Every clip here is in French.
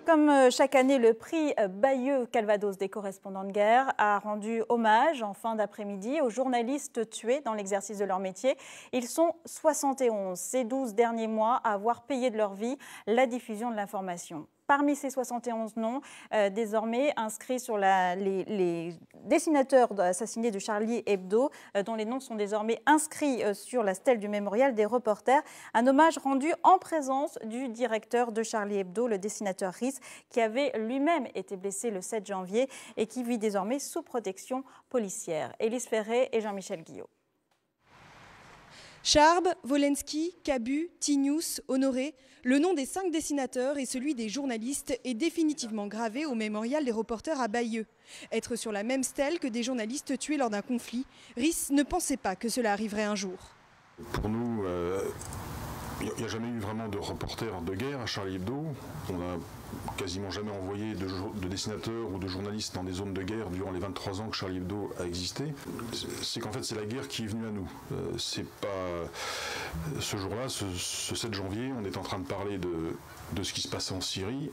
comme chaque année, le prix Bayeux-Calvados des correspondants de guerre a rendu hommage en fin d'après-midi aux journalistes tués dans l'exercice de leur métier. Ils sont 71 ces 12 derniers mois à avoir payé de leur vie la diffusion de l'information. Parmi ces 71 noms, désormais inscrits sur les dessinateurs assassinés de Charlie Hebdo, dont les noms sont désormais inscrits sur la stèle du mémorial des reporters. Un hommage rendu en présence du directeur de Charlie Hebdo, le dessinateur Rhys, qui avait lui-même été blessé le 7 janvier et qui vit désormais sous protection policière. Élise Ferré et Jean-Michel Guillot. Charb, Wolensky, Cabu, Tignous, Honoré, le nom des 5 dessinateurs et celui des journalistes est définitivement gravé au mémorial des reporters à Bayeux. Être sur la même stèle que des journalistes tués lors d'un conflit, Rhys ne pensait pas que cela arriverait un jour. Pour nous, il n'y a jamais eu vraiment de reporters de guerre à Charlie Hebdo. On n'a quasiment jamais envoyé de dessinateurs ou de journalistes dans des zones de guerre durant les 23 ans que Charlie Hebdo a existé. C'est qu'en fait, c'est la guerre qui est venue à nous. C'est pas ce jour-là, ce 7 janvier, on est en train de parler de ce qui se passait en Syrie.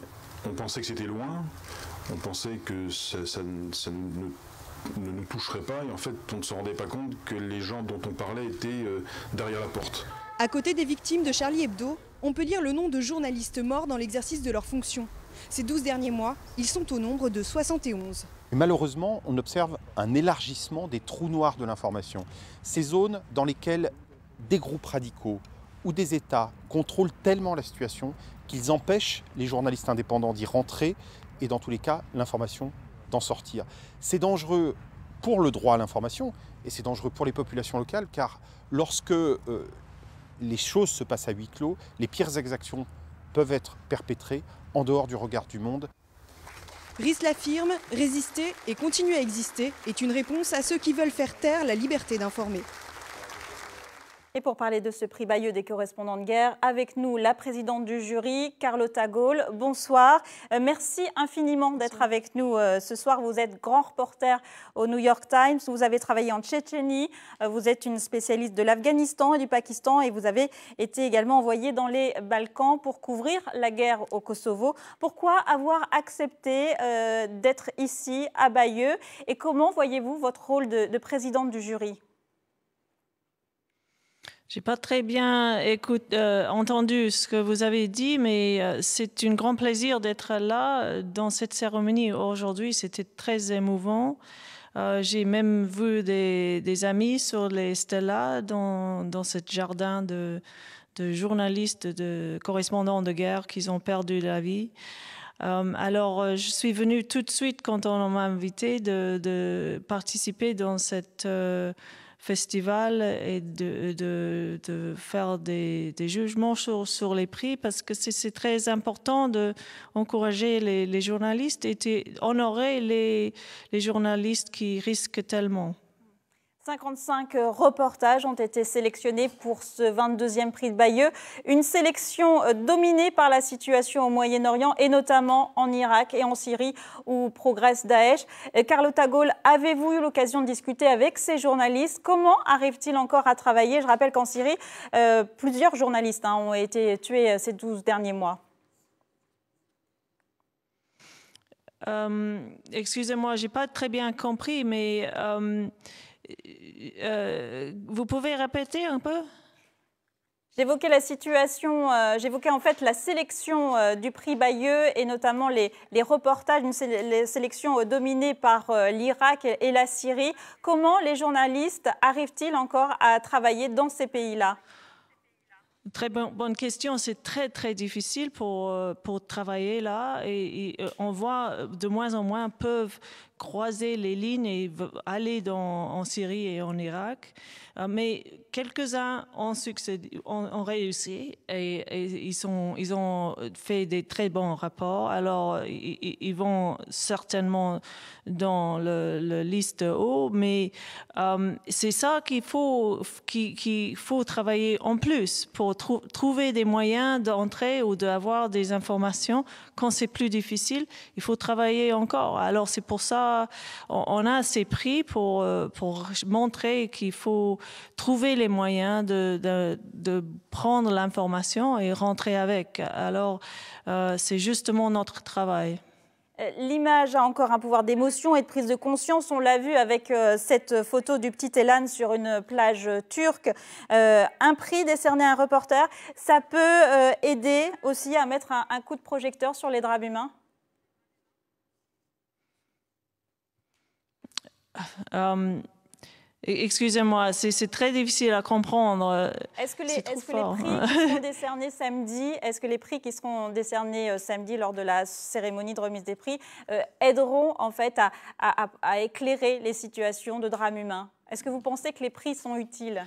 On pensait que c'était loin, on pensait que ça ne nous toucherait pas, et en fait, on ne se rendait pas compte que les gens dont on parlait étaient derrière la porte. À côté des victimes de Charlie Hebdo, on peut lire le nom de journalistes morts dans l'exercice de leurs fonctions. Ces 12 derniers mois, ils sont au nombre de 71. Et malheureusement, on observe un élargissement des trous noirs de l'information. Ces zones dans lesquelles des groupes radicaux ou des États contrôlent tellement la situation qu'ils empêchent les journalistes indépendants d'y rentrer et dans tous les cas, l'information d'en sortir. C'est dangereux pour le droit à l'information et c'est dangereux pour les populations locales car lorsque les choses se passent à huis clos, les pires exactions peuvent être perpétrées en dehors du regard du monde. Rhys l'affirme, résister et continuer à exister est une réponse à ceux qui veulent faire taire la liberté d'informer. Et pour parler de ce prix Bayeux des correspondants de guerre, avec nous la présidente du jury, Carlotta Gaulle. Bonsoir. Merci infiniment d'être avec nous ce soir. Vous êtes grand reporter au New York Times. Vous avez travaillé en Tchétchénie. Vous êtes une spécialiste de l'Afghanistan et du Pakistan. Et vous avez été également envoyée dans les Balkans pour couvrir la guerre au Kosovo. Pourquoi avoir accepté d'être ici à Bayeux? Et comment voyez-vous votre rôle de présidente du jury? Je n'ai pas très bien entendu ce que vous avez dit, mais c'est un grand plaisir d'être là dans cette cérémonie aujourd'hui. C'était très émouvant. J'ai même vu des amis sur les stelas dans ce jardin de journalistes, de correspondants de guerre qui ont perdu la vie. Alors, je suis venue tout de suite quand on m'a invité de participer dans cette festival et de faire des jugements sur les prix parce que c'est très important d'encourager les journalistes et honorer les journalistes qui risquent tellement. 55 reportages ont été sélectionnés pour ce 22e prix de Bayeux. Une sélection dominée par la situation au Moyen-Orient et notamment en Irak et en Syrie où progresse Daesh. Carlotta Gaulle, avez-vous eu l'occasion de discuter avec ces journalistes? Comment arrivent-ils encore à travailler? Je rappelle qu'en Syrie, plusieurs journalistes ont été tués ces 12 derniers mois. Excusez-moi, je n'ai pas très bien compris, mais vous pouvez répéter un peu? J'évoquais la situation, j'évoquais en fait la sélection du prix Bayeux et notamment les reportages, une sélection dominée par l'Irak et la Syrie. Comment les journalistes arrivent-ils encore à travailler dans ces pays-là? Très bonne question. C'est très difficile pour travailler là et on voit de moins en moins peuvent croiser les lignes et aller en Syrie et en Irak. Mais quelques-uns ont réussi et ils ont fait des très bons rapports. Alors, ils vont certainement dans la liste haut, mais c'est ça qu'il faut travailler en plus pour trouver des moyens d'entrer ou d'avoir des informations. Quand c'est plus difficile, il faut travailler encore. Alors, c'est pour ça on a ces prix pour montrer qu'il faut trouver les moyens de prendre l'information et rentrer avec. Alors, c'est justement notre travail. L'image a encore un pouvoir d'émotion et de prise de conscience. On l'a vu avec cette photo du petit Elan sur une plage turque. Un prix décerné à un reporter, ça peut aider aussi à mettre un coup de projecteur sur les drames humains. Excusez-moi, c'est très difficile à comprendre. Est-ce que les prix qui seront décernés samedi, lors de la cérémonie de remise des prix, aideront en fait à éclairer les situations de drame humain? Est-ce que vous pensez que les prix sont utiles?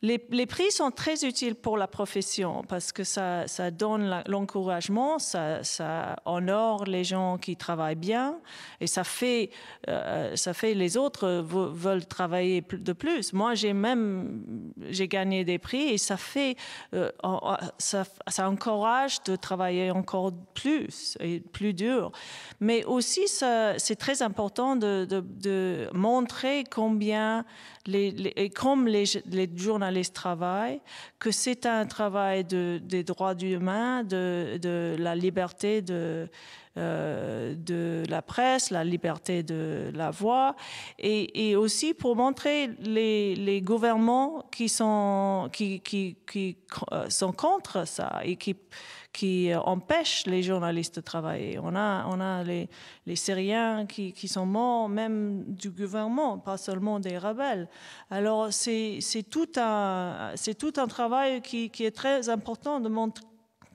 Les prix sont très utiles pour la profession parce que ça donne l'encouragement, ça honore les gens qui travaillent bien et ça fait les autres veulent travailler de plus. Moi, j'ai gagné des prix et ça encourage de travailler encore plus et plus dur. Mais aussi, c'est très important de montrer combien comme les journalistes travaillent, que c'est un travail des droits humains, de la liberté de la presse, la liberté de la voix, et aussi pour montrer les gouvernements qui sont contre ça et qui empêchent les journalistes de travailler. On a les Syriens qui sont morts même du gouvernement, pas seulement des rebelles. Alors c'est tout un travail qui est très important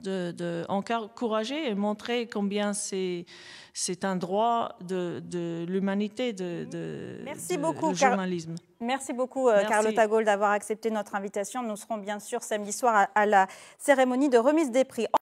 d'encourager et montrer combien c'est un droit de l'humanité, Merci beaucoup, le journalisme. Merci beaucoup, Carlotta Gold, d'avoir accepté notre invitation. Nous serons bien sûr samedi soir à la cérémonie de remise des prix.